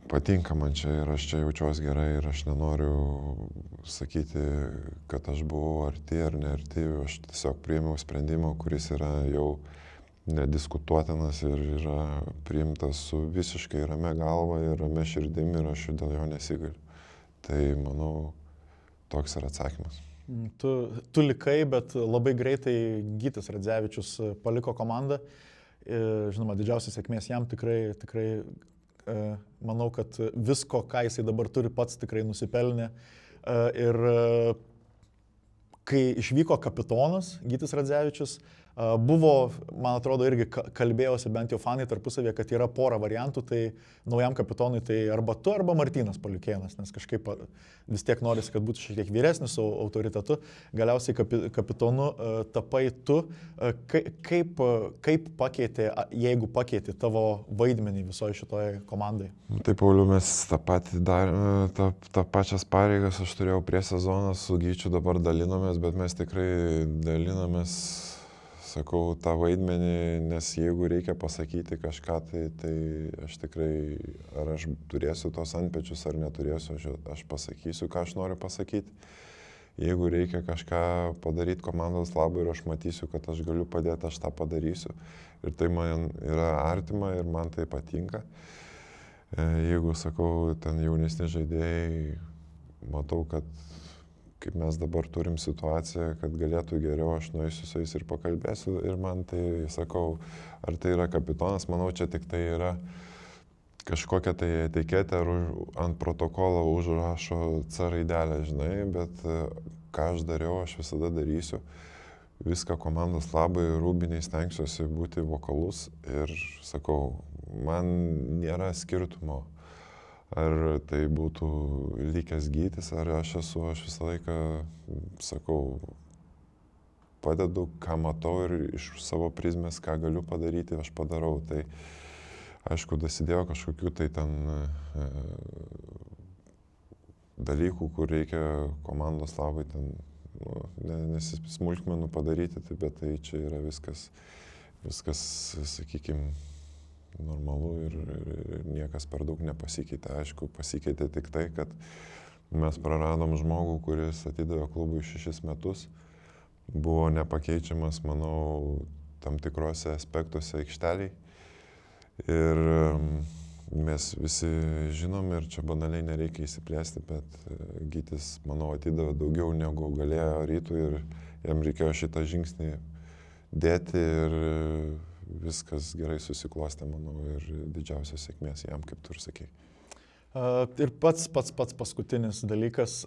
patinka man čia ir aš čia jaučiuosi gerai ir aš nenoriu sakyti, kad aš buvau arti ar nearti, aš tiesiog priėmiau sprendimą, kuris yra jau nediskutuotinas ir yra priimtas su visiškai ramia galva ir ramia širdimi ir aš dėl jo nesigailiu. Tai manau, toks yra atsakymas. Tu likai, bet labai greitai Gytis Radzevičius paliko komandą. Žinoma, didžiausias sėkmės jam tikrai manau, kad visko, ką jisai dabar turi, pats tikrai nusipelnė. Ir kai išvyko kapitonas Gytis Radzevičius, buvo, man atrodo, irgi kalbėjosi bent jau fanai tarpusavėje, kad yra pora variantų, tai naujam kapitonui tai arba tu, arba Martynas Paliukėnas, nes kažkaip vis tiek norisi, kad būtų šiek tiek vyresnis su autoritetu. Galiausiai kapitonu tapai tu. Kaip pakeitė, jeigu pakeitė tavo vaidmenį visoje šitoje komandai? Taip, Pauliau, mes tą pačias pareigas aš turėjau prie sezoną, su Gyčiu dabar dalinomės, bet mes tikrai dalinomės, sakau, tą vaidmenį, nes jeigu reikia pasakyti kažką, tai aš tikrai, ar aš turėsiu tos antpečius ar neturėsiu, aš pasakysiu, ką aš noriu pasakyti. Jeigu reikia kažką padaryti komandos labui ir aš matysiu, kad aš galiu padėti, aš tą padarysiu. Ir tai man yra artima ir man tai patinka. Jeigu, sakau, ten jaunesni žaidėjai, matau, kad kaip mes dabar turim situaciją, kad galėtų geriau, aš nueisiu su jais ir pakalbėsiu ir man tai, sakau, ar tai yra kapitonas, manau, čia tik tai yra kažkokia tai etiketė ar ant protokolo užrašo C raidelę, žinai, bet ką aš dariau, aš visada darysiu. Viską komandos labai, rūbiniai stengsiuosi būti vokalus ir, sakau, man nėra skirtumo. Ar tai būtų likęs Gytis, ar aš visą laiką, sakau, padedu, ką matau ir iš savo prizmės, ką galiu padaryti, aš padarau. Tai, aišku, dasidėjo kažkokių tai ten dalykų, kur reikia komandos labai ten, nesmulkmenų padaryti, bet tai čia yra viskas, sakykime, normalu ir niekas per daug nepasikeitė. Aišku, pasikeitė tik tai, kad mes praradom žmogų, kuris atidavė klubui 6 metus. Buvo nepakeičiamas, manau, tam tikrose aspektuose aikšteliai. Ir mes visi žinom ir čia banaliai nereikia įsiplėsti, bet Gytis, manau, atidavė daugiau negu galėjo Rytui ir jam reikėjo šitą žingsnį dėti ir viskas gerai susiklostė, manau, ir didžiausios sėkmės jam, kaip tu ir sakei. Ir pats paskutinis dalykas,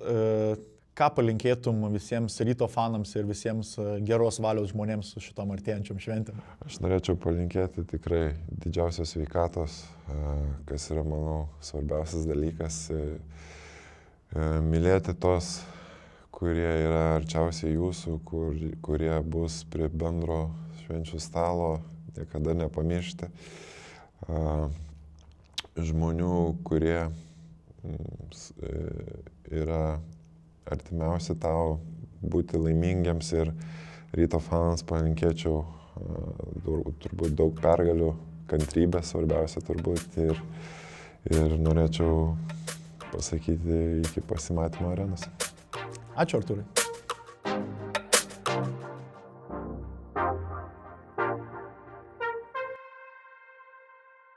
ką palinkėtum visiems Ryto fanams ir visiems geros valios žmonėms su šitom artėjančiom šventėm? Aš norėčiau palinkėti tikrai didžiausios sveikatos, kas yra, manau, svarbiausias dalykas. Mylėti tos, kurie yra arčiausiai jūsų, kurie bus prie bendro švenčių stalo, niekada nepamiršti. Žmonių, kurie yra artimiausi tau, būti laimingiams ir Ryto fanams palinkėčiau turbūt daug pergalių, kantrybės svarbiausia turbūt ir norėčiau pasakyti iki pasimatymo arenose. Ačiū, Artūrai.